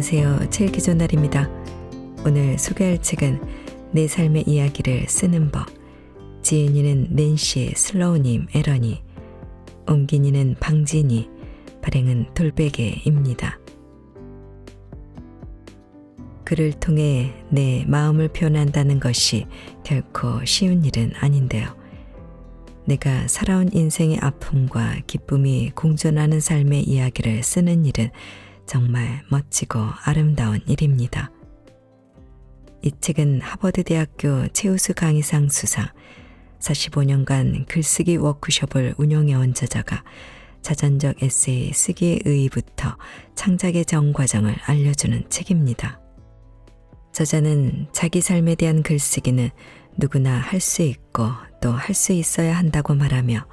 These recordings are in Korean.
안녕하세요. 칠기조날입니다. 오늘 소개할 책은 내 삶의 이야기를 쓰는 법. 지은이는 낸시 슬로우님 에러니, 옮긴이는 방진이, 발행은 돌베개입니다. 글을 통해 내 마음을 표현한다는 것이 결코 쉬운 일은 아닌데요. 내가 살아온 인생의 아픔과 기쁨이 공존하는 삶의 이야기를 쓰는 일은 정말 멋지고 아름다운 일입니다. 이 책은 하버드 대학교 최우수 강의상 수상, 45년간 글쓰기 워크숍을 운영해온 저자가 자전적 에세이 쓰기의 의의부터 창작의 전 과정을 알려주는 책입니다. 저자는 자기 삶에 대한 글쓰기는 누구나 할 수 있고 또 할 수 있어야 한다고 말하며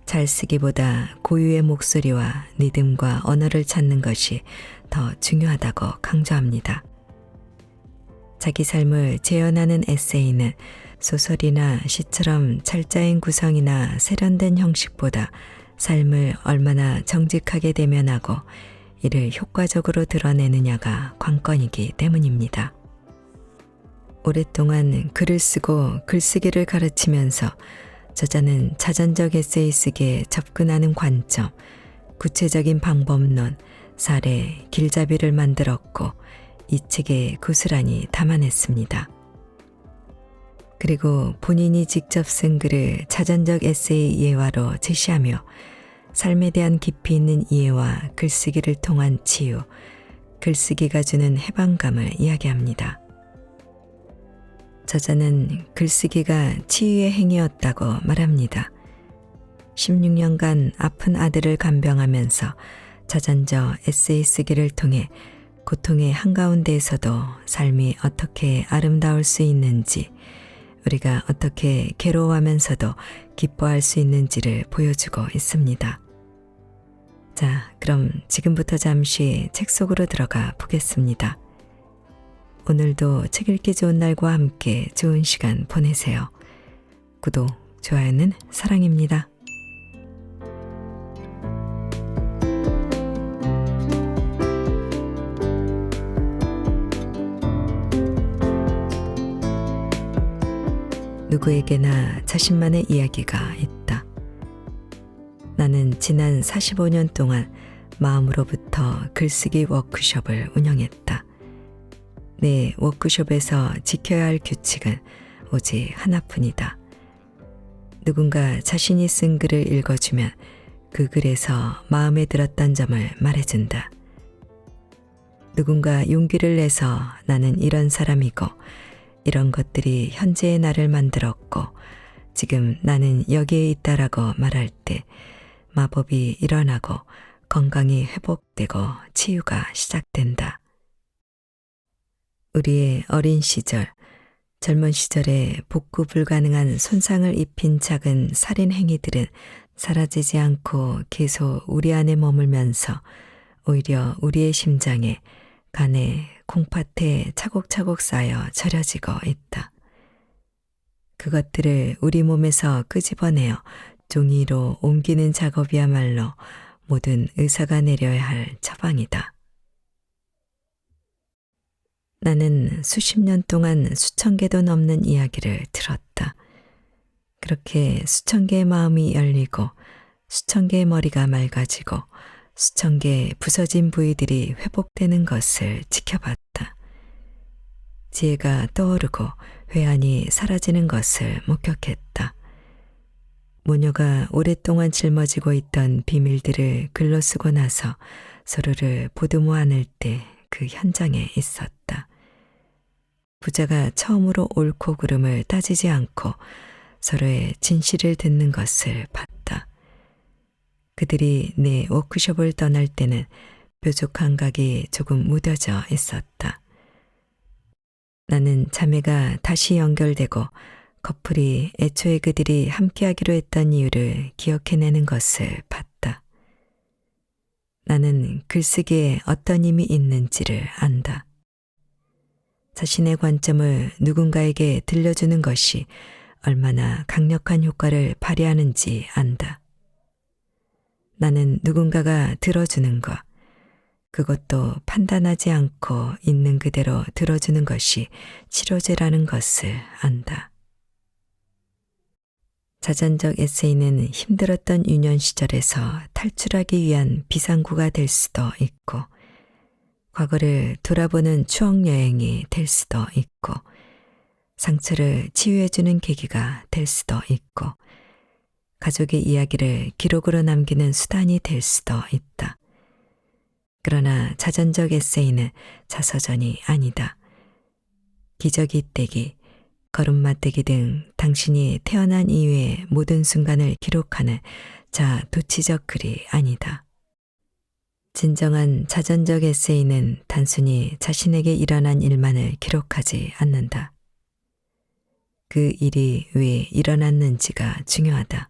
잘 쓰기보다 고유의 목소리와 리듬과 언어를 찾는 것이 더 중요하다고 강조합니다. 자기 삶을 재현하는 에세이는 소설이나 시처럼 찰자인 구성이나 세련된 형식보다 삶을 얼마나 정직하게 대면하고 이를 효과적으로 드러내느냐가 관건이기 때문입니다. 오랫동안 글을 쓰고 글쓰기를 가르치면서 저자는 자전적 에세이 쓰기에 접근하는 관점, 구체적인 방법론, 사례, 길잡이를 만들었고 이 책에 고스란히 담아냈습니다. 그리고 본인이 직접 쓴 글을 자전적 에세이 예화로 제시하며 삶에 대한 깊이 있는 이해와 글쓰기를 통한 치유, 글쓰기가 주는 해방감을 이야기합니다. 저자는 글쓰기가 치유의 행위였다고 말합니다. 16년간 아픈 아들을 간병하면서 자전적 에세이 쓰기를 통해 고통의 한가운데에서도 삶이 어떻게 아름다울 수 있는지, 우리가 어떻게 괴로워하면서도 기뻐할 수 있는지를 보여주고 있습니다. 자, 그럼 지금부터 잠시 책 속으로 들어가 보겠습니다. 오늘도 책 읽기 좋은 날과 함께 좋은 시간 보내세요. 구독, 좋아요는 사랑입니다. 누구에게나 자신만의 이야기가 있다. 나는 지난 45년 동안 마음으로부터 글쓰기 워크숍을 운영했다. 내 워크숍에서 지켜야 할 규칙은 오직 하나뿐이다. 누군가 자신이 쓴 글을 읽어주면 그 글에서 마음에 들었던 점을 말해준다. 누군가 용기를 내서 나는 이런 사람이고 이런 것들이 현재의 나를 만들었고 지금 나는 여기에 있다라고 말할 때 마법이 일어나고 건강이 회복되고 치유가 시작된다. 우리의 어린 시절, 젊은 시절에 복구 불가능한 손상을 입힌 작은 살인 행위들은 사라지지 않고 계속 우리 안에 머물면서 오히려 우리의 심장에, 간에, 콩팥에 차곡차곡 쌓여 절여지고 있다. 그것들을 우리 몸에서 끄집어내어 종이로 옮기는 작업이야말로 모든 의사가 내려야 할 처방이다. 나는 수십 년 동안 수천 개도 넘는 이야기를 들었다. 그렇게 수천 개의 마음이 열리고 수천 개의 머리가 맑아지고 수천 개의 부서진 부위들이 회복되는 것을 지켜봤다. 지혜가 떠오르고 회한이 사라지는 것을 목격했다. 모녀가 오랫동안 짊어지고 있던 비밀들을 글로 쓰고 나서 서로를 보듬어 안을 때 그 현장에 있었다. 부자가 처음으로 옳고 그름을 따지지 않고 서로의 진실을 듣는 것을 봤다. 그들이 내 워크숍을 떠날 때는 뾰족 감각이 조금 무뎌져 있었다. 나는 자매가 다시 연결되고 커플이 애초에 그들이 함께하기로 했던 이유를 기억해내는 것을 봤다. 나는 글쓰기에 어떤 힘이 있는지를 안다. 자신의 관점을 누군가에게 들려주는 것이 얼마나 강력한 효과를 발휘하는지 안다. 나는 누군가가 들어주는 것, 그것도 판단하지 않고 있는 그대로 들어주는 것이 치료제라는 것을 안다. 자전적 에세이는 힘들었던 유년 시절에서 탈출하기 위한 비상구가 될 수도 있고, 과거를 돌아보는 추억 여행이 될 수도 있고, 상처를 치유해주는 계기가 될 수도 있고, 가족의 이야기를 기록으로 남기는 수단이 될 수도 있다. 그러나 자전적 에세이는 자서전이 아니다. 기저귀 떼기, 걸음마 떼기 등 당신이 태어난 이후의 모든 순간을 기록하는 자도취적 글이 아니다. 진정한 자전적 에세이는 단순히 자신에게 일어난 일만을 기록하지 않는다. 그 일이 왜 일어났는지가 중요하다.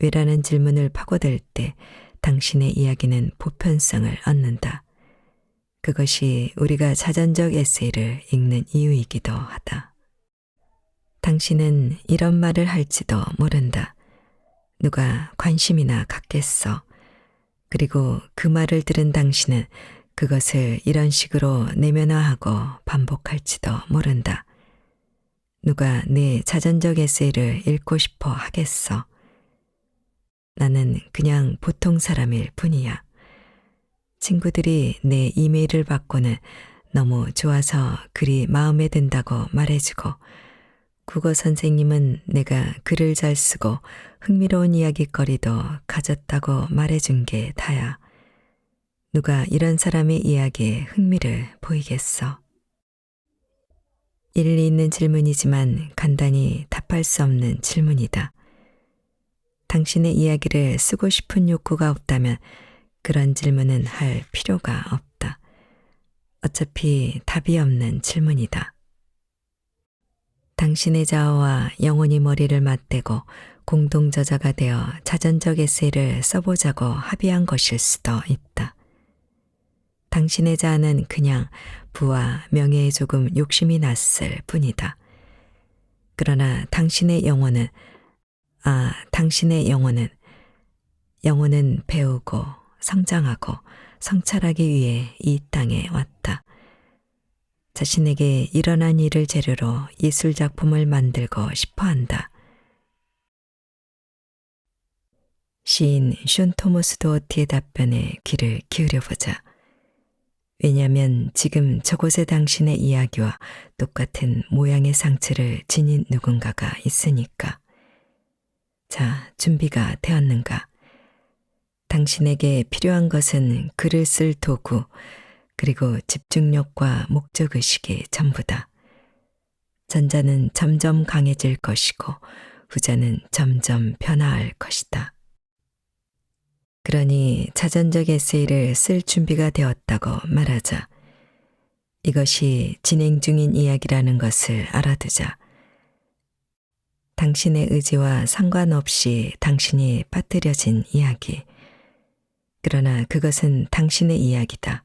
왜라는 질문을 파고들 때 당신의 이야기는 보편성을 얻는다. 그것이 우리가 자전적 에세이를 읽는 이유이기도 하다. 당신은 이런 말을 할지도 모른다. 누가 관심이나 갖겠어. 그리고 그 말을 들은 당신은 그것을 이런 식으로 내면화하고 반복할지도 모른다. 누가 내 자전적 에세이를 읽고 싶어 하겠어. 나는 그냥 보통 사람일 뿐이야. 친구들이 내 이메일을 받고는 너무 좋아서 글이 마음에 든다고 말해주고, 국어 선생님은 내가 글을 잘 쓰고 흥미로운 이야기거리도 가졌다고 말해준 게 다야. 누가 이런 사람의 이야기에 흥미를 보이겠어? 일리 있는 질문이지만 간단히 답할 수 없는 질문이다. 당신의 이야기를 쓰고 싶은 욕구가 없다면 그런 질문은 할 필요가 없다. 어차피 답이 없는 질문이다. 당신의 자아와 영혼이 머리를 맞대고 공동 저자가 되어 자전적 에세이를 써보자고 합의한 것일 수도 있다. 당신의 자아는 그냥 부와 명예에 조금 욕심이 났을 뿐이다. 그러나 당신의 영혼은 영혼은 배우고 성장하고 성찰하기 위해 이 땅에 왔다. 자신에게 일어난 일을 재료로 예술작품을 만들고 싶어 한다. 시인 숀 토머스 도어티의 답변에 귀를 기울여보자. 왜냐하면 지금 저곳에 당신의 이야기와 똑같은 모양의 상처를 지닌 누군가가 있으니까. 자, 준비가 되었는가? 당신에게 필요한 것은 글을 쓸 도구, 그리고 집중력과 목적의식이 전부다. 전자는 점점 강해질 것이고 후자는 점점 변화할 것이다. 그러니 자전적 에세이를 쓸 준비가 되었다고 말하자. 이것이 진행 중인 이야기라는 것을 알아두자. 당신의 의지와 상관없이 당신이 빠뜨려진 이야기. 그러나 그것은 당신의 이야기다.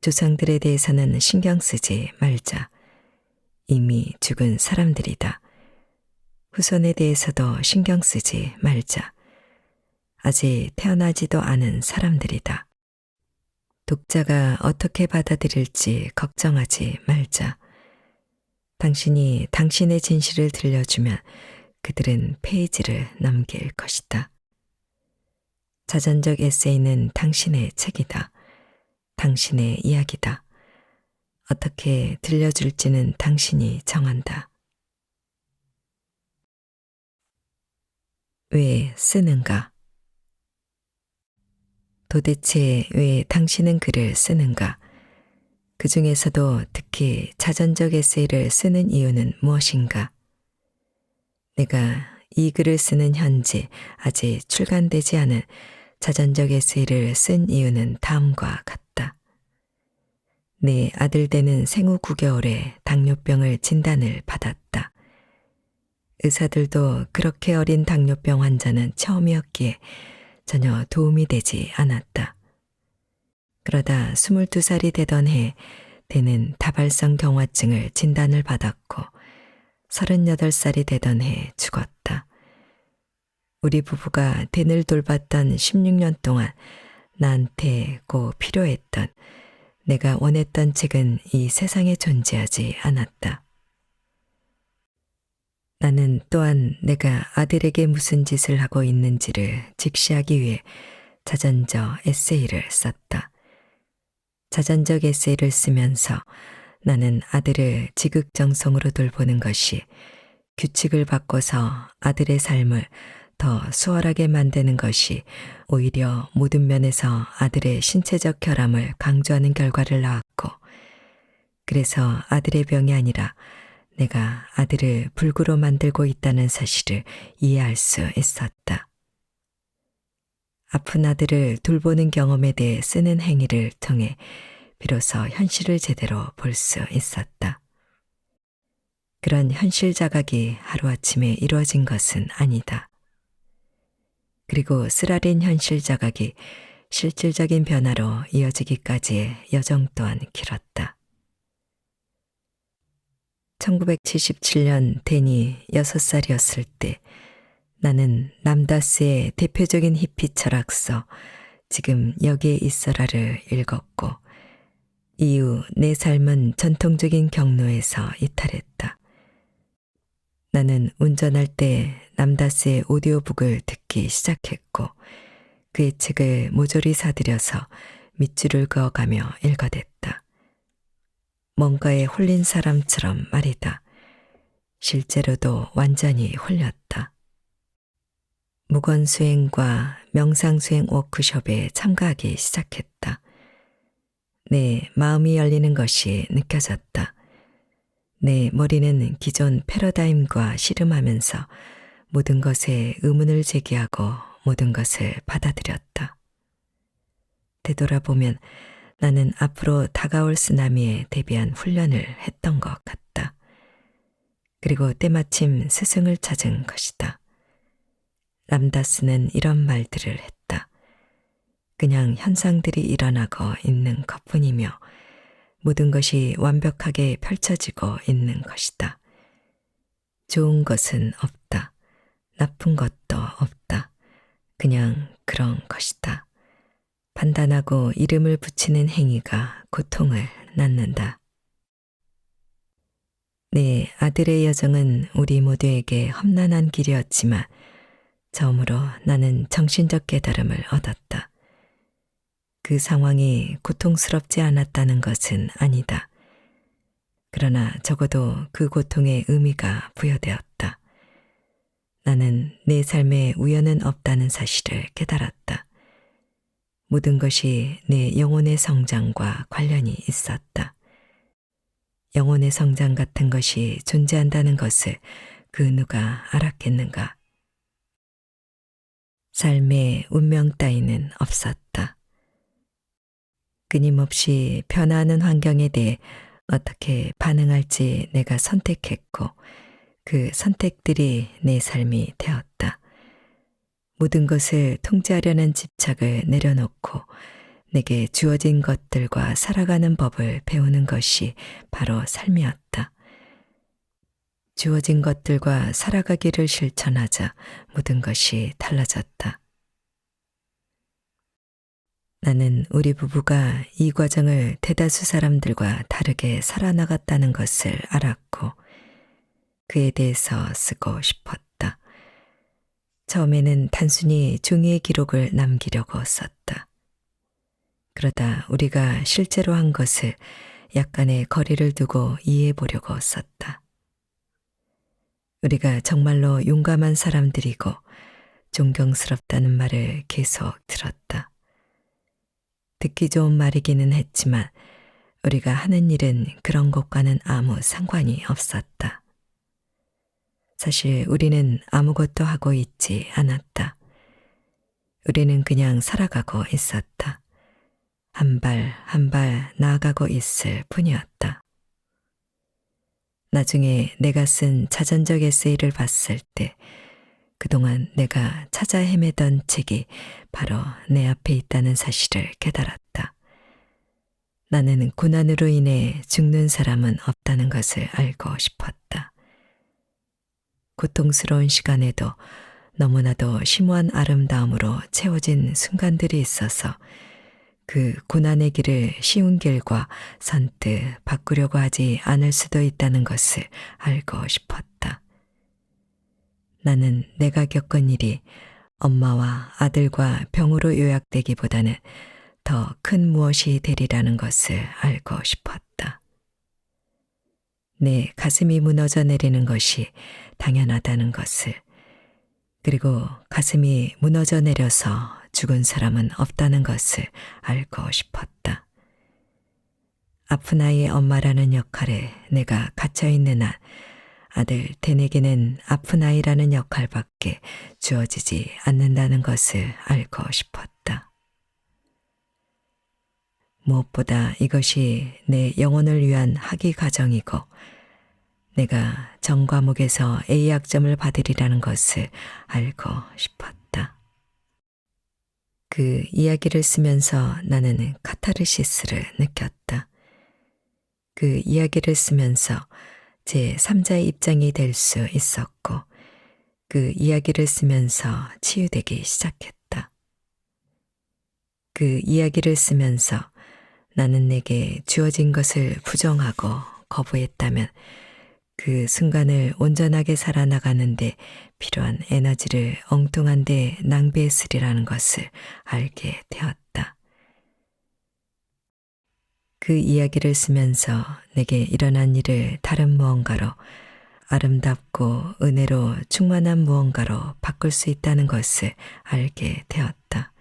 조상들에 대해서는 신경 쓰지 말자. 이미 죽은 사람들이다. 후손에 대해서도 신경 쓰지 말자. 아직 태어나지도 않은 사람들이다. 독자가 어떻게 받아들일지 걱정하지 말자. 당신이 당신의 진실을 들려주면 그들은 페이지를 넘길 것이다. 자전적 에세이는 당신의 책이다. 당신의 이야기다. 어떻게 들려줄지는 당신이 정한다. 왜 쓰는가? 도대체 왜 당신은 글을 쓰는가? 그 중에서도 특히 자전적 에세이를 쓰는 이유는 무엇인가? 내가 이 글을 쓰는 현재 아직 출간되지 않은 자전적 에세이를 쓴 이유는 다음과 같다. 내 아들 되는 생후 9개월에 당뇨병을 진단을 받았다. 의사들도 그렇게 어린 당뇨병 환자는 처음이었기에 전혀 도움이 되지 않았다. 그러다 22살이 되던 해 대는 다발성 경화증을 진단을 받았고 38살이 되던 해 죽었다. 우리 부부가 댄을 돌봤던 16년 동안 나한테 꼭 필요했던, 내가 원했던 책은 이 세상에 존재하지 않았다. 나는 또한 내가 아들에게 무슨 짓을 하고 있는지를 직시하기 위해 자전적 에세이를 썼다. 자전적 에세이를 쓰면서 나는 아들을 지극정성으로 돌보는 것이 규칙을 바꿔서 아들의 삶을 더 수월하게 만드는 것이 오히려 모든 면에서 아들의 신체적 결함을 강조하는 결과를 낳았고, 그래서 아들의 병이 아니라 내가 아들을 불구로 만들고 있다는 사실을 이해할 수 있었다. 아픈 아들을 돌보는 경험에 대해 쓰는 행위를 통해 비로소 현실을 제대로 볼 수 있었다. 그런 현실 자각이 하루아침에 이루어진 것은 아니다. 그리고 쓰라린 현실 자각이 실질적인 변화로 이어지기까지의 여정 또한 길었다. 1977년 데니 6살이었을 때 나는 람다스의 대표적인 히피 철학서 지금 여기에 있어라를 읽었고, 이후 내 삶은 전통적인 경로에서 이탈했다. 나는 운전할 때 람다스의 오디오북을 듣기 시작했고, 그의 책을 모조리 사들여서 밑줄을 그어가며 읽어댔다. 뭔가에 홀린 사람처럼 말이다. 실제로도 완전히 홀렸다. 무건수행과 명상수행 워크숍에 참가하기 시작했다. 내 마음이 열리는 것이 느껴졌다. 내 머리는 기존 패러다임과 씨름하면서 모든 것에 의문을 제기하고 모든 것을 받아들였다. 되돌아보면 나는 앞으로 다가올 쓰나미에 대비한 훈련을 했던 것 같다. 그리고 때마침 스승을 찾은 것이다. 람다스는 이런 말들을 했다. 그냥 현상들이 일어나고 있는 것뿐이며 모든 것이 완벽하게 펼쳐지고 있는 것이다. 좋은 것은 없다. 나쁜 것도 없다. 그냥 그런 것이다. 판단하고 이름을 붙이는 행위가 고통을 낳는다. 내 아들의 여정은 우리 모두에게 험난한 길이었지만 처음으로 나는 정신적 깨달음을 얻었다. 그 상황이 고통스럽지 않았다는 것은 아니다. 그러나 적어도 그 고통의 의미가 부여되었다. 나는 내 삶에 우연은 없다는 사실을 깨달았다. 모든 것이 내 영혼의 성장과 관련이 있었다. 영혼의 성장 같은 것이 존재한다는 것을 그 누가 알았겠는가? 삶의 운명 따위는 없었다. 끊임없이 변화하는 환경에 대해 어떻게 반응할지 내가 선택했고, 그 선택들이 내 삶이 되었다. 모든 것을 통제하려는 집착을 내려놓고 내게 주어진 것들과 살아가는 법을 배우는 것이 바로 삶이었다. 주어진 것들과 살아가기를 실천하자 모든 것이 달라졌다. 나는 우리 부부가 이 과정을 대다수 사람들과 다르게 살아나갔다는 것을 알았고, 그에 대해서 쓰고 싶었다. 처음에는 단순히 종이의 기록을 남기려고 썼다. 그러다 우리가 실제로 한 것을 약간의 거리를 두고 이해해 보려고 썼다. 우리가 정말로 용감한 사람들이고 존경스럽다는 말을 계속 들었다. 듣기 좋은 말이기는 했지만 우리가 하는 일은 그런 것과는 아무 상관이 없었다. 사실 우리는 아무것도 하고 있지 않았다. 우리는 그냥 살아가고 있었다. 한 발 한 발 나아가고 있을 뿐이었다. 나중에 내가 쓴 자전적 에세이를 봤을 때 그동안 내가 찾아 헤매던 책이 바로 내 앞에 있다는 사실을 깨달았다. 나는 고난으로 인해 죽는 사람은 없다는 것을 알고 싶었다. 고통스러운 시간에도 너무나도 심오한 아름다움으로 채워진 순간들이 있어서 그 고난의 길을 쉬운 길과 선뜻 바꾸려고 하지 않을 수도 있다는 것을 알고 싶었다. 나는 내가 겪은 일이 엄마와 아들과 병으로 요약되기보다는 더 큰 무엇이 되리라는 것을 알고 싶었다. 내 가슴이 무너져 내리는 것이 당연하다는 것을, 그리고 가슴이 무너져 내려서 죽은 사람은 없다는 것을 알고 싶었다. 아픈 아이의 엄마라는 역할에 내가 갇혀있는 한 아들 댄에게는 아픈 아이라는 역할밖에 주어지지 않는다는 것을 알고 싶었다. 무엇보다 이것이 내 영혼을 위한 학위 과정이고 내가 전 과목에서 A 학점을 받으리라는 것을 알고 싶었다. 그 이야기를 쓰면서 나는 카타르시스를 느꼈다. 그 이야기를 쓰면서 제 3자의 입장이 될 수 있었고 그 이야기를 쓰면서 치유되기 시작했다. 그 이야기를 쓰면서 나는 내게 주어진 것을 부정하고 거부했다면 그 순간을 온전하게 살아나가는데 필요한 에너지를 엉뚱한 데 낭비했으리라는 것을 알게 되었다. 그 이야기를 쓰면서 내게 일어난 일을 다른 무언가로, 아름답고 은혜로 충만한 무언가로 바꿀 수 있다는 것을 알게 되었다.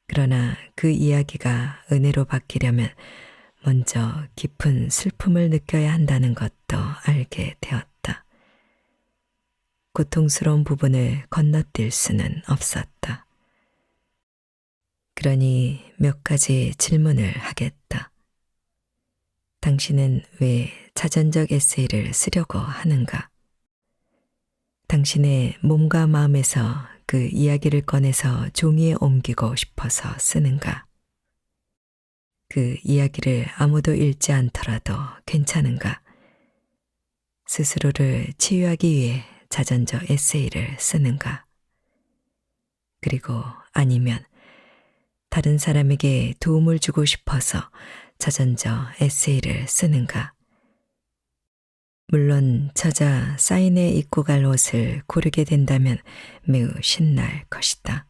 그러나 그 이야기가 은혜로 바뀌려면 먼저 깊은 슬픔을 느껴야 한다는 것도 알게 되었다. 고통스러운 부분을 건너뛸 수는 없었다. 그러니 몇 가지 질문을 하겠다. 당신은 왜 자전적 에세이를 쓰려고 하는가? 당신의 몸과 마음에서 그 이야기를 꺼내서 종이에 옮기고 싶어서 쓰는가? 그 이야기를 아무도 읽지 않더라도 괜찮은가? 스스로를 치유하기 위해 자전적 에세이를 쓰는가? 그리고 아니면 다른 사람에게 도움을 주고 싶어서 자전적 에세이를 쓰는가? 물론 저자 사인에 입고 갈 옷을 고르게 된다면 매우 신날 것이다.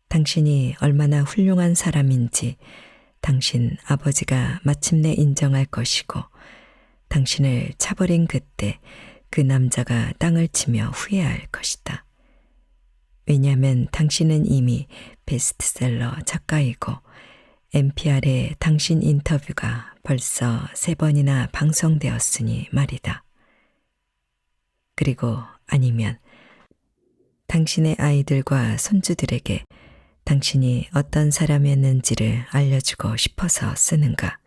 당신이 얼마나 훌륭한 사람인지 당신 아버지가 마침내 인정할 것이고 당신을 차버린 그때 그 남자가 땅을 치며 후회할 것이다. 왜냐하면 당신은 이미 베스트셀러 작가이고 NPR의 당신 인터뷰가 벌써 3번이나 방송되었으니 말이다. 그리고 아니면 당신의 아이들과 손주들에게 당신이 어떤 사람이었는지를 알려주고 싶어서 쓰는가?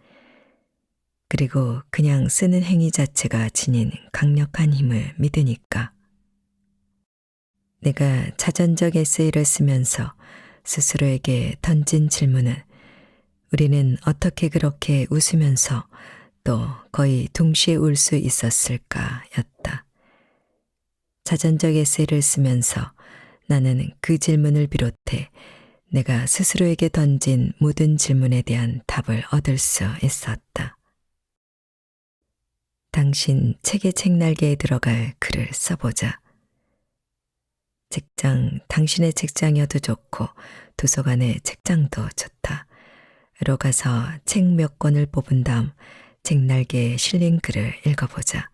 그리고 그냥 쓰는 행위 자체가 지닌 강력한 힘을 믿으니까. 내가 자전적 에세이를 쓰면서 스스로에게 던진 질문은 우리는 어떻게 그렇게 웃으면서 또 거의 동시에 울 수 있었을까 였다. 자전적 에세이를 쓰면서 나는 그 질문을 비롯해 내가 스스로에게 던진 모든 질문에 대한 답을 얻을 수 있었다. 당신 책의 책날개에 들어갈 글을 써보자. 책장, 당신의 책장이어도 좋고 도서관의 책장도 좋다. 로 가서 책 몇 권을 뽑은 다음 책날개에 실린 글을 읽어보자.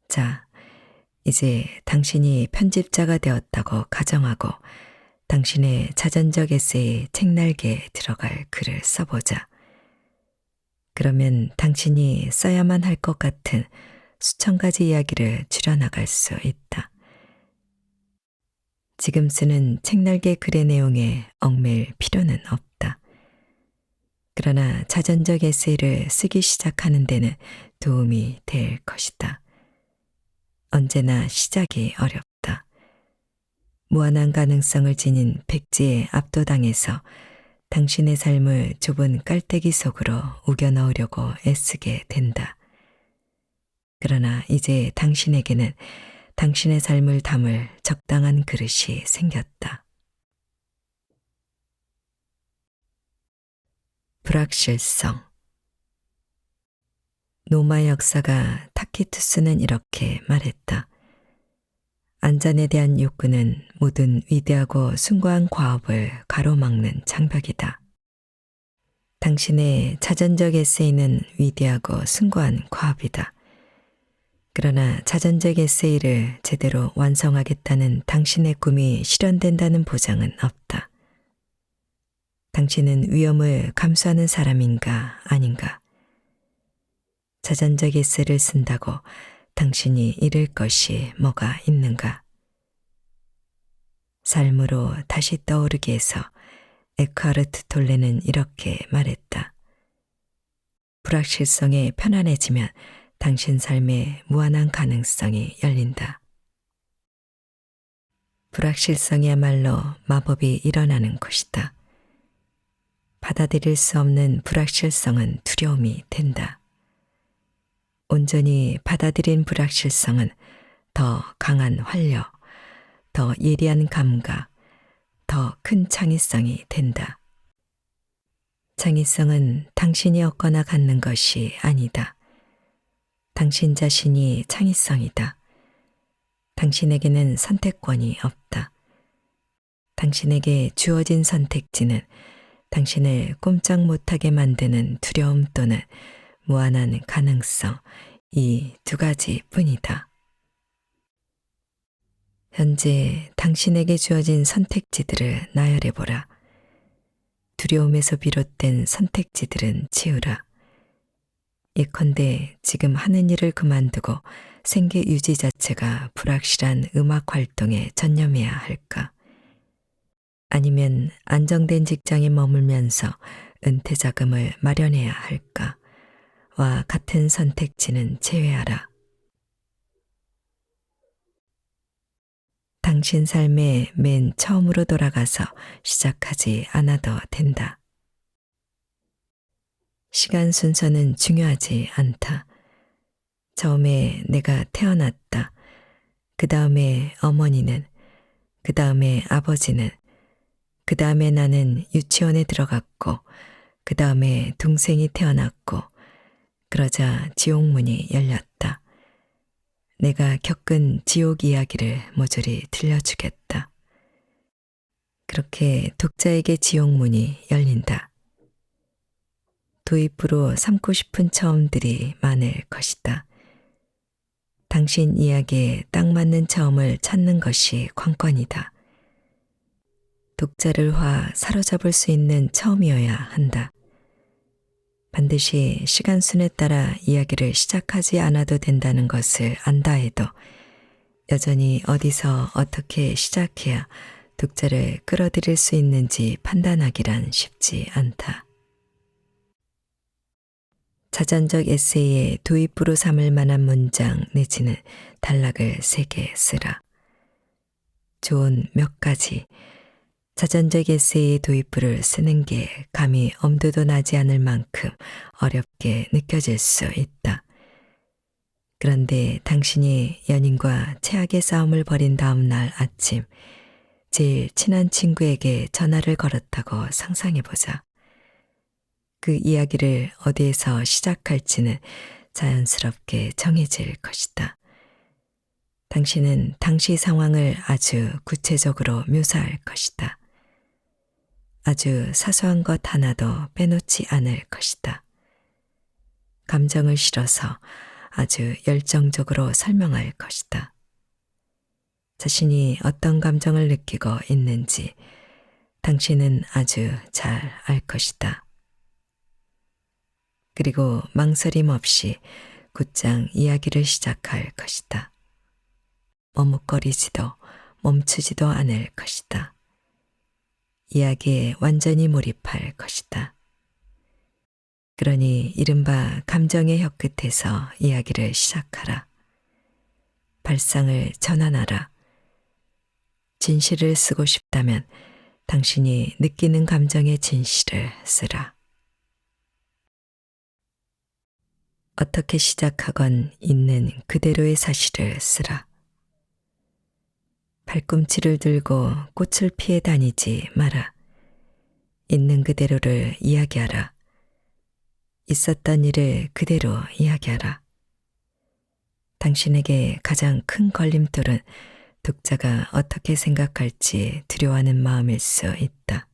자, 이제 당신이 편집자가 되었다고 가정하고 당신의 자전적 에세이 책날개에 들어갈 글을 써보자. 그러면 당신이 써야만 할 것 같은 수천 가지 이야기를 줄여나갈 수 있다. 지금 쓰는 책날개 글의 내용에 얽매일 필요는 없다. 그러나 자전적 에세이를 쓰기 시작하는 데는 도움이 될 것이다. 언제나 시작이 어렵다. 무한한 가능성을 지닌 백지에 압도당해서 당신의 삶을 좁은 깔때기 속으로 우겨 넣으려고 애쓰게 된다. 그러나 이제 당신에게는 당신의 삶을 담을 적당한 그릇이 생겼다. 불확실성. 노마 역사가 타키투스는 이렇게 말했다. 안전에 대한 욕구는 모든 위대하고 숭고한 과업을 가로막는 장벽이다. 당신의 자전적 에세이는 위대하고 숭고한 과업이다. 그러나 자전적 에세이를 제대로 완성하겠다는 당신의 꿈이 실현된다는 보장은 없다. 당신은 위험을 감수하는 사람인가 아닌가? 자전적 에세이를 쓴다고 당신이 잃을 것이 뭐가 있는가? 삶으로 다시 떠오르게 해서 에크하르트 톨레는 이렇게 말했다. 불확실성에 편안해지면 당신 삶에 무한한 가능성이 열린다. 불확실성이야말로 마법이 일어나는 곳이다. 받아들일 수 없는 불확실성은 두려움이 된다. 온전히 받아들인 불확실성은 더 강한 활력, 더 예리한 감각, 더 큰 창의성이 된다. 창의성은 당신이 얻거나 갖는 것이 아니다. 당신 자신이 창의성이다. 당신에게는 선택권이 없다. 당신에게 주어진 선택지는 당신을 꼼짝 못하게 만드는 두려움 또는 무한한 가능성, 이 두 가지뿐이다. 현재 당신에게 주어진 선택지들을 나열해보라. 두려움에서 비롯된 선택지들은 지우라. 예컨대 지금 하는 일을 그만두고 생계 유지 자체가 불확실한 음악 활동에 전념해야 할까? 아니면 안정된 직장에 머물면서 은퇴 자금을 마련해야 할까? 와 같은 선택지는 제외하라. 당신 삶의 맨 처음으로 돌아가서 시작하지 않아도 된다. 시간 순서는 중요하지 않다. 처음에 내가 태어났다. 그 다음에 어머니는, 그 다음에 아버지는, 그 다음에 나는 유치원에 들어갔고, 그 다음에 동생이 태어났고, 그러자 지옥문이 열렸다. 내가 겪은 지옥 이야기를 모조리 들려주겠다. 그렇게 독자에게 지옥문이 열린다. 도입부로 삼고 싶은 처음들이 많을 것이다. 당신 이야기에 딱 맞는 처음을 찾는 것이 관건이다. 독자를 사로잡을 수 있는 처음이어야 한다. 반드시 시간순에 따라 이야기를 시작하지 않아도 된다는 것을 안다 해도 여전히 어디서 어떻게 시작해야 독자를 끌어들일 수 있는지 판단하기란 쉽지 않다. 자전적 에세이의 도입부로 삼을 만한 문장 내지는 단락을 3개 쓰라. 좋은 몇 가지. 자전적 에세이의 도입부를 쓰는 게 감히 엄두도 나지 않을 만큼 어렵게 느껴질 수 있다. 그런데 당신이 연인과 최악의 싸움을 벌인 다음 날 아침, 제일 친한 친구에게 전화를 걸었다고 상상해보자. 그 이야기를 어디에서 시작할지는 자연스럽게 정해질 것이다. 당신은 당시 상황을 아주 구체적으로 묘사할 것이다. 아주 사소한 것 하나도 빼놓지 않을 것이다. 감정을 실어서 아주 열정적으로 설명할 것이다. 자신이 어떤 감정을 느끼고 있는지 당신은 아주 잘 알 것이다. 그리고 망설임 없이 곧장 이야기를 시작할 것이다. 머뭇거리지도 멈추지도 않을 것이다. 이야기에 완전히 몰입할 것이다. 그러니 이른바 감정의 혀끝에서 이야기를 시작하라. 발상을 전환하라. 진실을 쓰고 싶다면 당신이 느끼는 감정의 진실을 쓰라. 어떻게 시작하건 있는 그대로의 사실을 쓰라. 발꿈치를 들고 꽃을 피해 다니지 마라. 있는 그대로를 이야기하라. 있었던 일을 그대로 이야기하라. 당신에게 가장 큰 걸림돌은 독자가 어떻게 생각할지 두려워하는 마음일 수 있다.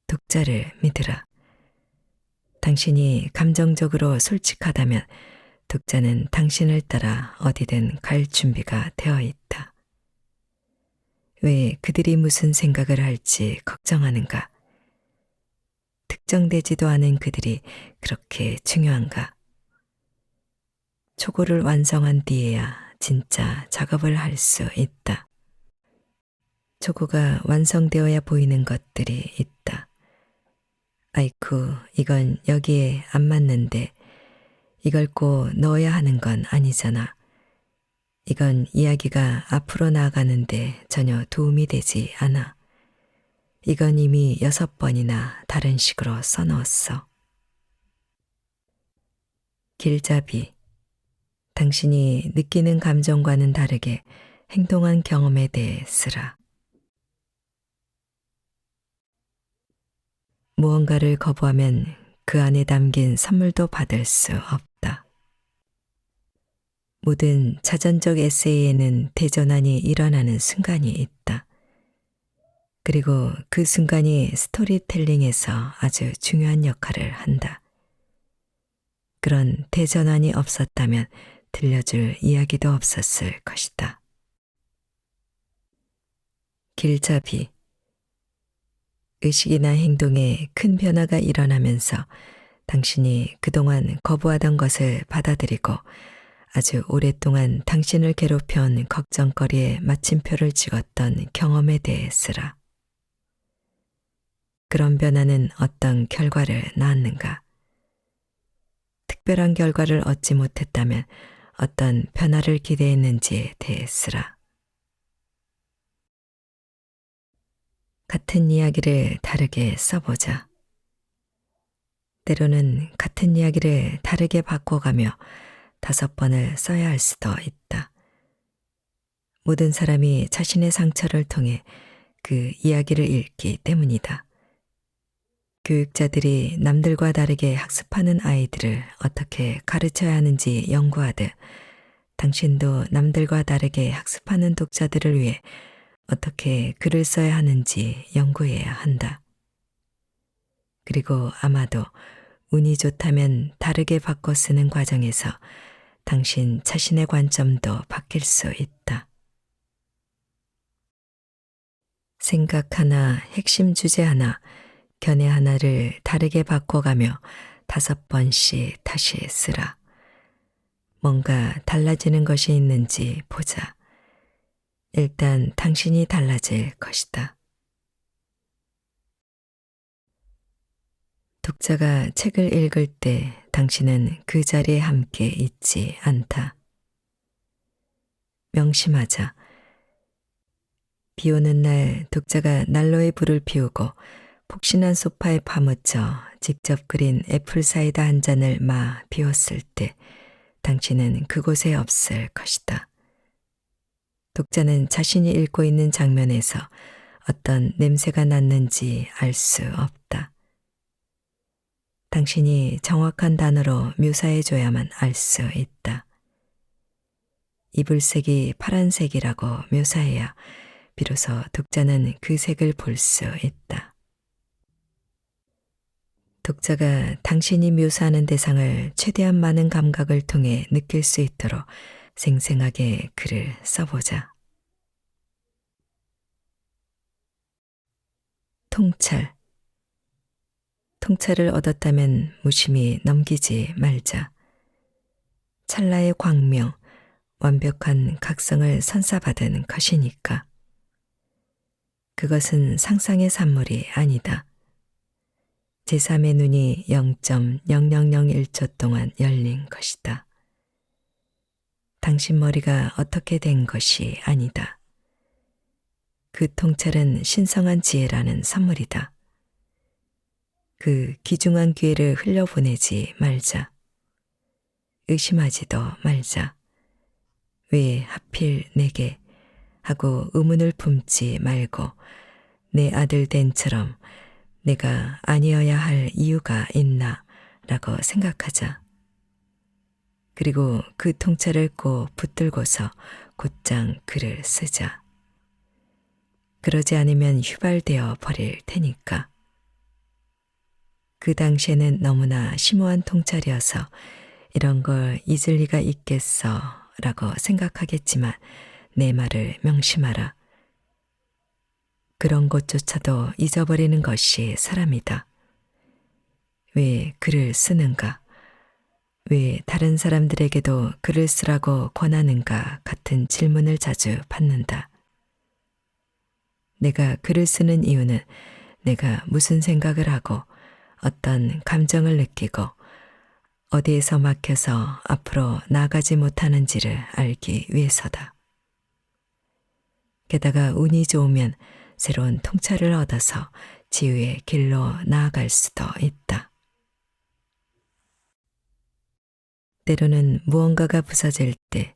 독자를 믿으라. 당신이 감정적으로 솔직하다면 독자는 당신을 따라 어디든 갈 준비가 되어 있다. 왜 그들이 무슨 생각을 할지 걱정하는가? 특정되지도 않은 그들이 그렇게 중요한가? 초고를 완성한 뒤에야 진짜 작업을 할 수 있다. 초고가 완성되어야 보이는 것들이 있다. 아이쿠, 이건 여기에 안 맞는데 이걸 꼭 넣어야 하는 건 아니잖아. 이건 이야기가 앞으로 나아가는데 전혀 도움이 되지 않아. 이건 이미 6번이나 다른 식으로 써넣었어. 길잡이. 당신이 느끼는 감정과는 다르게 행동한 경험에 대해 쓰라. 무언가를 거부하면 그 안에 담긴 선물도 받을 수 없다. 모든 자전적 에세이에는 대전환이 일어나는 순간이 있다. 그리고 그 순간이 스토리텔링에서 아주 중요한 역할을 한다. 그런 대전환이 없었다면 들려줄 이야기도 없었을 것이다. 길잡이. 의식이나 행동에 큰 변화가 일어나면서 당신이 그동안 거부하던 것을 받아들이고 아주 오랫동안 당신을 괴롭혀온 걱정거리에 마침표를 찍었던 경험에 대해 쓰라. 그런 변화는 어떤 결과를 낳았는가? 특별한 결과를 얻지 못했다면 어떤 변화를 기대했는지에 대해 쓰라. 같은 이야기를 다르게 써보자. 때로는 같은 이야기를 다르게 바꿔가며 5번을 써야 할 수도 있다. 모든 사람이 자신의 상처를 통해 그 이야기를 읽기 때문이다. 교육자들이 남들과 다르게 학습하는 아이들을 어떻게 가르쳐야 하는지 연구하듯 당신도 남들과 다르게 학습하는 독자들을 위해 어떻게 글을 써야 하는지 연구해야 한다. 그리고 아마도 운이 좋다면 다르게 바꿔 쓰는 과정에서 당신 자신의 관점도 바뀔 수 있다. 생각 하나, 핵심 주제 하나, 견해 하나를 다르게 바꿔가며 5번씩 다시 쓰라. 뭔가 달라지는 것이 있는지 보자. 일단 당신이 달라질 것이다. 독자가 책을 읽을 때 당신은 그 자리에 함께 있지 않다. 명심하자. 비 오는 날 독자가 난로에 불을 피우고 폭신한 소파에 파묻혀 직접 그린 애플 사이다 한 잔을 비웠을 때 당신은 그곳에 없을 것이다. 독자는 자신이 읽고 있는 장면에서 어떤 냄새가 났는지 알 수 없다. 당신이 정확한 단어로 묘사해줘야만 알 수 있다. 이불색이 파란색이라고 묘사해야 비로소 독자는 그 색을 볼 수 있다. 독자가 당신이 묘사하는 대상을 최대한 많은 감각을 통해 느낄 수 있도록 생생하게 글을 써보자. 통찰. 통찰을 얻었다면 무심히 넘기지 말자. 찰나의 광명, 완벽한 각성을 선사받은 것이니까. 그것은 상상의 산물이 아니다. 제3의 눈이 0.0001초 동안 열린 것이다. 당신 머리가 어떻게 된 것이 아니다. 그 통찰은 신성한 지혜라는 선물이다. 그 귀중한 기회를 흘려보내지 말자. 의심하지도 말자. 왜 하필 내게, 하고 의문을 품지 말고 내 아들 댄처럼 내가 아니어야 할 이유가 있나 라고 생각하자. 그리고 그 통찰을 꼭 붙들고서 곧장 글을 쓰자. 그러지 않으면 휘발되어 버릴 테니까. 그 당시에는 너무나 심오한 통찰이어서 이런 걸 잊을 리가 있겠어 라고 생각하겠지만 내 말을 명심하라. 그런 것조차도 잊어버리는 것이 사람이다. 왜 글을 쓰는가? 왜 다른 사람들에게도 글을 쓰라고 권하는가 같은 질문을 자주 받는다. 내가 글을 쓰는 이유는 내가 무슨 생각을 하고 어떤 감정을 느끼고 어디에서 막혀서 앞으로 나아가지 못하는지를 알기 위해서다. 게다가 운이 좋으면 새로운 통찰을 얻어서 지유의 길로 나아갈 수도 있다. 때로는 무언가가 부서질 때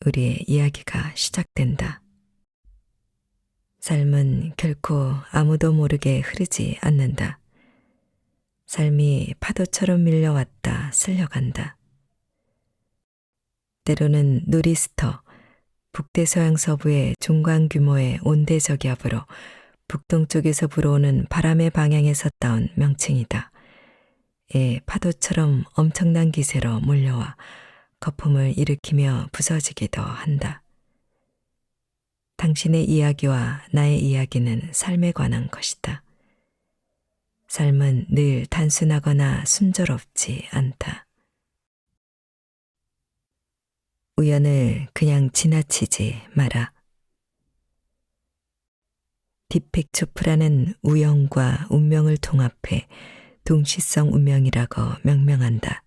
우리의 이야기가 시작된다. 삶은 결코 아무도 모르게 흐르지 않는다. 삶이 파도처럼 밀려왔다 쓸려간다. 때로는 노리스터, 북대서양 서부의 중간 규모의 온대저기압으로 북동쪽에서 불어오는 바람의 방향에서 따온 명칭이다. 파도처럼 엄청난 기세로 몰려와 거품을 일으키며 부서지기도 한다. 당신의 이야기와 나의 이야기는 삶에 관한 것이다. 삶은 늘 단순하거나 순조롭지 않다. 우연을 그냥 지나치지 마라. 디펙 초프라는 우연과 운명을 통합해 동시성 운명이라고 명명한다.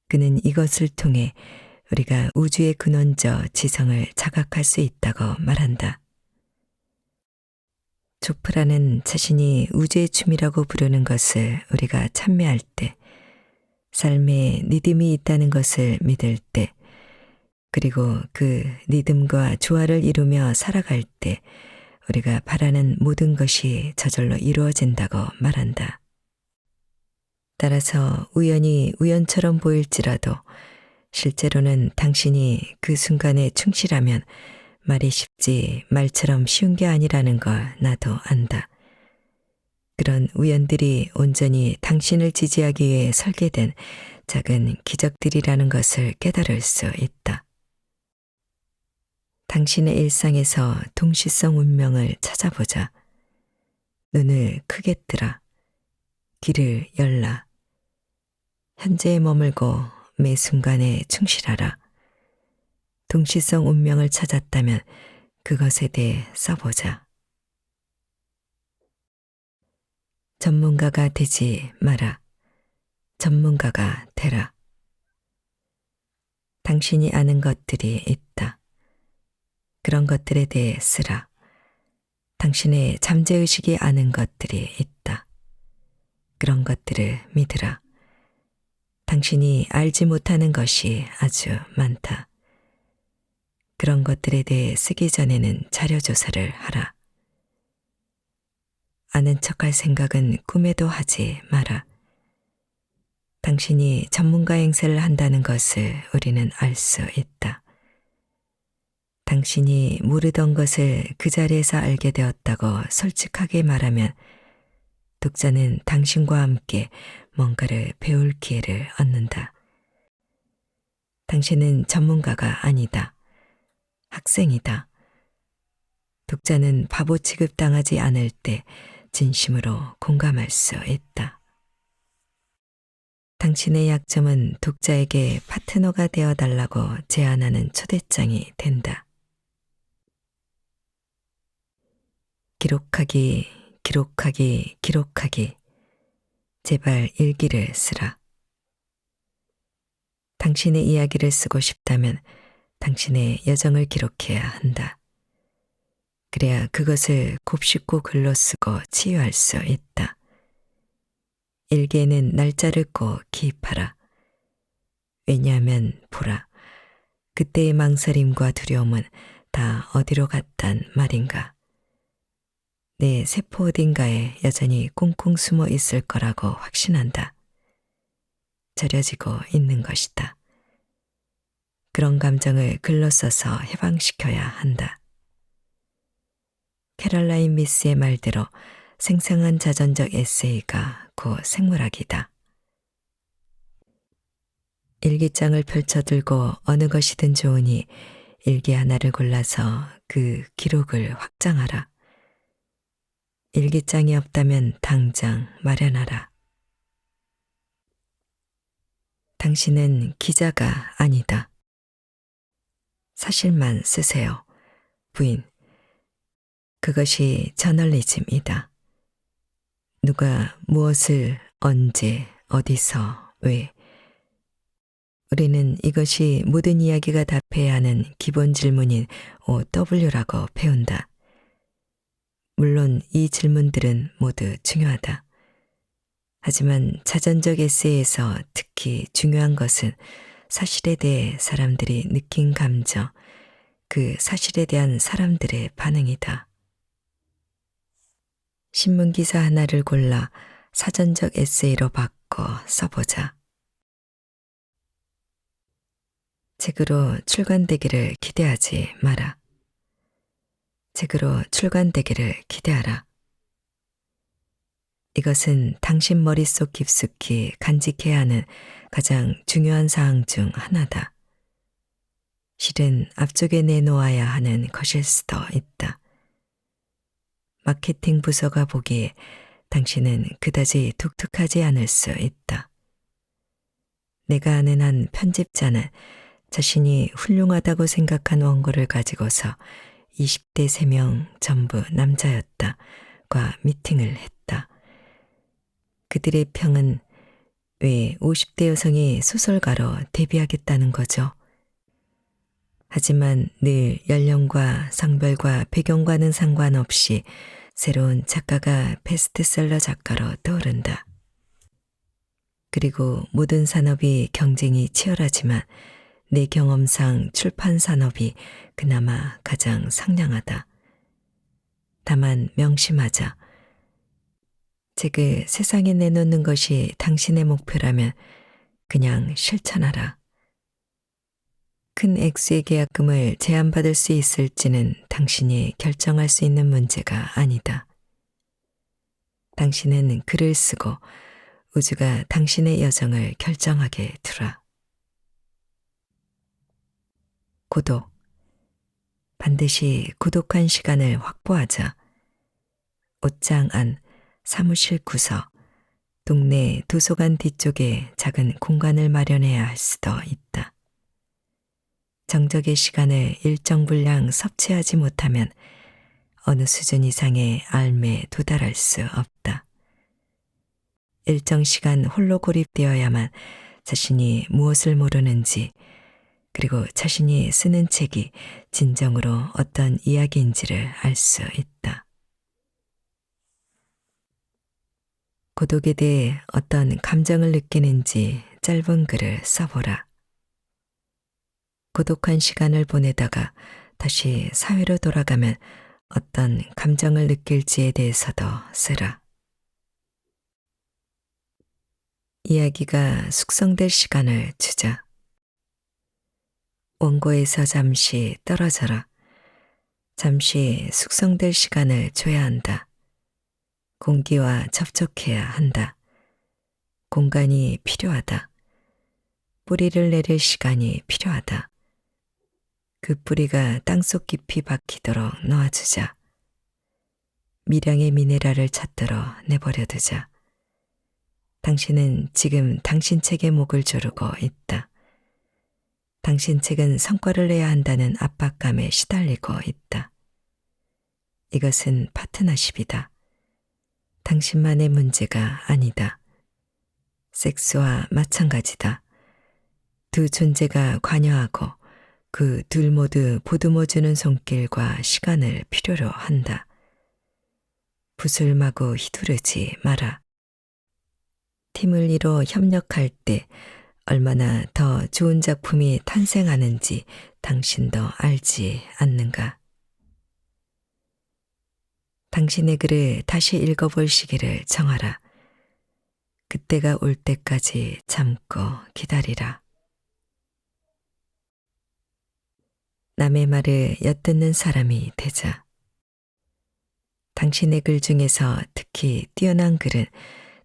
그는 이것을 통해 우리가 우주의 근원저 지성을 자각할 수 있다고 말한다. 초프라는 자신이 우주의 춤이라고 부르는 것을 우리가 찬미할 때, 삶에 리듬이 있다는 것을 믿을 때, 그리고 그 리듬과 조화를 이루며 살아갈 때 우리가 바라는 모든 것이 저절로 이루어진다고 말한다. 따라서 우연이 우연처럼 보일지라도 실제로는 당신이 그 순간에 충실하면 말이 쉽지 말처럼 쉬운 게 아니라는 걸 나도 안다. 그런 우연들이 온전히 당신을 지지하기 위해 설계된 작은 기적들이라는 것을 깨달을 수 있다. 당신의 일상에서 동시성 운명을 찾아보자. 눈을 크게 뜨라. 귀를 열라. 현재에 머물고 매 순간에 충실하라. 동시성 운명을 찾았다면 그것에 대해 써보자. 전문가가 되지 마라. 전문가가 되라. 당신이 아는 것들이 있다. 그런 것들에 대해 쓰라. 당신의 잠재의식이 아는 것들이 있다. 그런 것들을 믿으라. 당신이 알지 못하는 것이 아주 많다. 그런 것들에 대해 쓰기 전에는 자료조사를 하라. 아는 척할 생각은 꿈에도 하지 마라. 당신이 전문가 행세를 한다는 것을 우리는 알 수 있다. 당신이 모르던 것을 그 자리에서 알게 되었다고 솔직하게 말하면 독자는 당신과 함께 뭔가를 배울 기회를 얻는다. 당신은 전문가가 아니다. 학생이다. 독자는 바보 취급당하지 않을 때 진심으로 공감할 수 있다. 당신의 약점은 독자에게 파트너가 되어달라고 제안하는 초대장이 된다. 기록하기, 기록하기, 기록하기. 제발 일기를 쓰라. 당신의 이야기를 쓰고 싶다면 당신의 여정을 기록해야 한다. 그래야 그것을 곱씹고 글로 쓰고 치유할 수 있다. 일기에는 날짜를 꼭 기입하라. 왜냐하면 보라. 그때의 망설임과 두려움은 다 어디로 갔단 말인가. 내 세포 어딘가에 여전히 꽁꽁 숨어 있을 거라고 확신한다. 절여지고 있는 것이다. 그런 감정을 글로 써서 해방시켜야 한다. 캐럴라인 미스의 말대로 생생한 자전적 에세이가 곧 생물학이다. 일기장을 펼쳐들고 어느 것이든 좋으니 일기 하나를 골라서 그 기록을 확장하라. 일기장이 없다면 당장 마련하라. 당신은 기자가 아니다. 사실만 쓰세요. 부인. 그것이 저널리즘이다. 누가 무엇을 언제 어디서 왜. 우리는 이것이 모든 이야기가 답해야 하는 기본 질문인 OW라고 배운다. 물론 이 질문들은 모두 중요하다. 하지만 자전적 에세이에서 특히 중요한 것은 사실에 대해 사람들이 느낀 감정, 그 사실에 대한 사람들의 반응이다. 신문기사 하나를 골라 사전적 에세이로 바꿔 써보자. 책으로 출간되기를 기대하지 마라. 책으로 출간되기를 기대하라. 이것은 당신 머릿속 깊숙이 간직해야 하는 가장 중요한 사항 중 하나다. 실은 앞쪽에 내놓아야 하는 것일 수도 있다. 마케팅 부서가 보기에 당신은 그다지 독특하지 않을 수 있다. 내가 아는 한 편집자는 자신이 훌륭하다고 생각한 원고를 가지고서 20대 3명 전부 남자였다과 미팅을 했다. 그들의 평은 왜 50대 여성이 소설가로 데뷔하겠다는 거죠. 하지만 늘 연령과 성별과 배경과는 상관없이 새로운 작가가 베스트셀러 작가로 떠오른다. 그리고 모든 산업이 경쟁이 치열하지만 내 경험상 출판 산업이 그나마 가장 상냥하다. 다만 명심하자. 책을 세상에 내놓는 것이 당신의 목표라면 그냥 실천하라. 큰 액수의 계약금을 제한받을 수 있을지는 당신이 결정할 수 있는 문제가 아니다. 당신은 글을 쓰고 우주가 당신의 여정을 결정하게 두라. 고독. 반드시 고독한 시간을 확보하자. 옷장 안, 사무실 구석, 동네 도서관 뒤쪽에 작은 공간을 마련해야 할 수도 있다. 정적의 시간을 일정 분량 섭취하지 못하면 어느 수준 이상의 삶에 도달할 수 없다. 일정 시간 홀로 고립되어야만 자신이 무엇을 모르는지 그리고 자신이 쓰는 책이 진정으로 어떤 이야기인지를 알 수 있다. 고독에 대해 어떤 감정을 느끼는지 짧은 글을 써보라. 고독한 시간을 보내다가 다시 사회로 돌아가면 어떤 감정을 느낄지에 대해서도 쓰라. 이야기가 숙성될 시간을 주자. 원고에서 잠시 떨어져라. 잠시 숙성될 시간을 줘야 한다. 공기와 접촉해야 한다. 공간이 필요하다. 뿌리를 내릴 시간이 필요하다. 그 뿌리가 땅속 깊이 박히도록 놓아주자. 미량의 미네랄을 찾도록 내버려두자. 당신은 지금 당신 책에 목을 조르고 있다. 당신 책은 성과를 내야 한다는 압박감에 시달리고 있다. 이것은 파트너십이다. 당신만의 문제가 아니다. 섹스와 마찬가지다. 두 존재가 관여하고 그 둘 모두 보듬어주는 손길과 시간을 필요로 한다. 붓을 마구 휘두르지 마라. 팀을 이뤄 협력할 때 얼마나 더 좋은 작품이 탄생하는지 당신도 알지 않는가? 당신의 글을 다시 읽어볼 시기를 정하라. 그때가 올 때까지 참고 기다리라. 남의 말을 엿듣는 사람이 되자. 당신의 글 중에서 특히 뛰어난 글은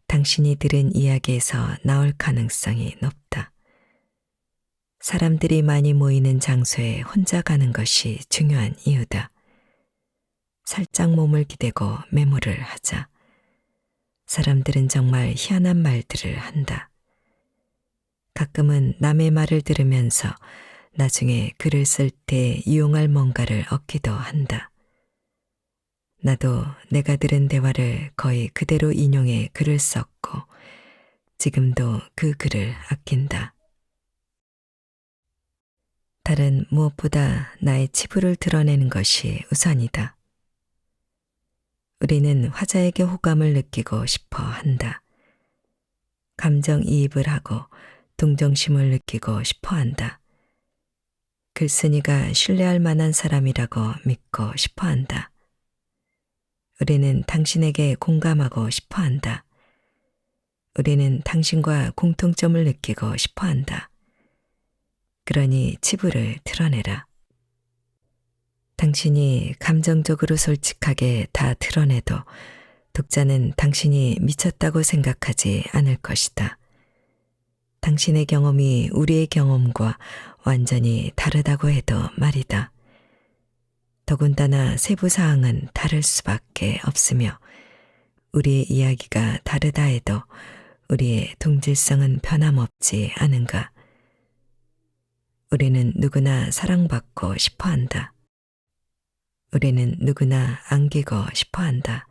당신이 들은 이야기에서 나올 가능성이 높다. 사람들이 많이 모이는 장소에 혼자 가는 것이 중요한 이유다. 살짝 몸을 기대고 메모를 하자. 사람들은 정말 희한한 말들을 한다. 가끔은 남의 말을 들으면서 나중에 글을 쓸 때 유용할 뭔가를 얻기도 한다. 나도 내가 들은 대화를 거의 그대로 인용해 글을 썼고 지금도 그 글을 아낀다. 다른 무엇보다 나의 치부를 드러내는 것이 우선이다. 우리는 화자에게 호감을 느끼고 싶어 한다. 감정이입을 하고 동정심을 느끼고 싶어 한다. 글쓴이가 신뢰할 만한 사람이라고 믿고 싶어 한다. 우리는 당신에게 공감하고 싶어 한다. 우리는 당신과 공통점을 느끼고 싶어 한다. 그러니 치부를 드러내라. 당신이 감정적으로 솔직하게 다 드러내도 독자는 당신이 미쳤다고 생각하지 않을 것이다. 당신의 경험이 우리의 경험과 완전히 다르다고 해도 말이다. 더군다나 세부 사항은 다를 수밖에 없으며 우리의 이야기가 다르다 해도 우리의 동질성은 변함없지 않은가. 우리는 누구나 사랑받고 싶어 한다. 우리는 누구나 안기고 싶어 한다.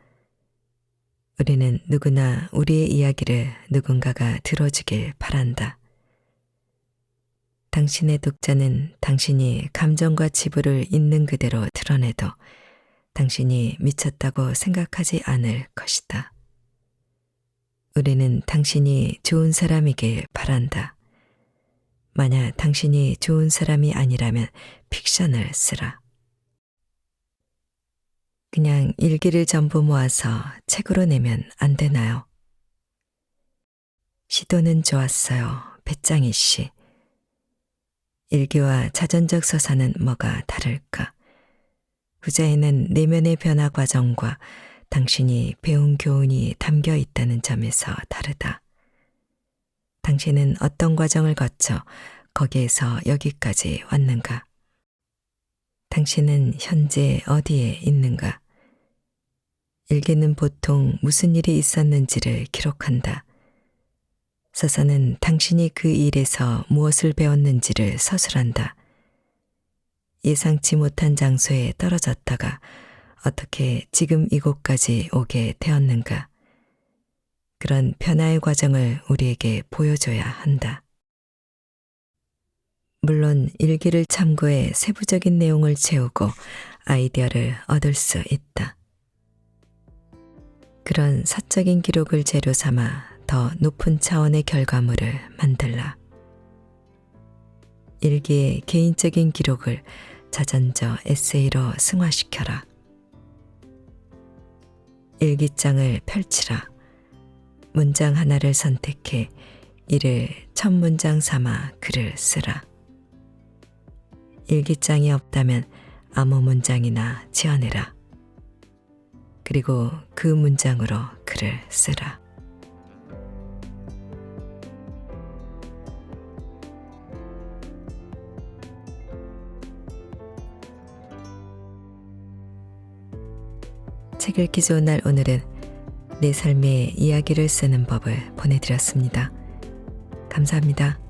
우리는 누구나 우리의 이야기를 누군가가 들어주길 바란다. 당신의 독자는 당신이 감정과 치부를 있는 그대로 드러내도 당신이 미쳤다고 생각하지 않을 것이다. 우리는 당신이 좋은 사람이길 바란다. 만약 당신이 좋은 사람이 아니라면 픽션을 쓰라. 그냥 일기를 전부 모아서 책으로 내면 안 되나요? 시도는 좋았어요, 배짱이 씨. 일기와 자전적 서사는 뭐가 다를까? 후자에는 내면의 변화 과정과 당신이 배운 교훈이 담겨 있다는 점에서 다르다. 당신은 어떤 과정을 거쳐 거기에서 여기까지 왔는가? 당신은 현재 어디에 있는가? 일기는 보통 무슨 일이 있었는지를 기록한다. 서사는 당신이 그 일에서 무엇을 배웠는지를 서술한다. 예상치 못한 장소에 떨어졌다가 어떻게 지금 이곳까지 오게 되었는가. 그런 변화의 과정을 우리에게 보여줘야 한다. 물론 일기를 참고해 세부적인 내용을 채우고 아이디어를 얻을 수 있다. 그런 사적인 기록을 재료 삼아 더 높은 차원의 결과물을 만들라. 일기의 개인적인 기록을 자전적 에세이로 승화시켜라. 일기장을 펼치라. 문장 하나를 선택해 이를 첫 문장 삼아 글을 쓰라. 일기장이 없다면 아무 문장이나 지어내라. 그리고 그 문장으로 글을 쓰라. 책 읽기 좋은 날 오늘은 내 삶의 이야기를 쓰는 법을 보내드렸습니다. 감사합니다.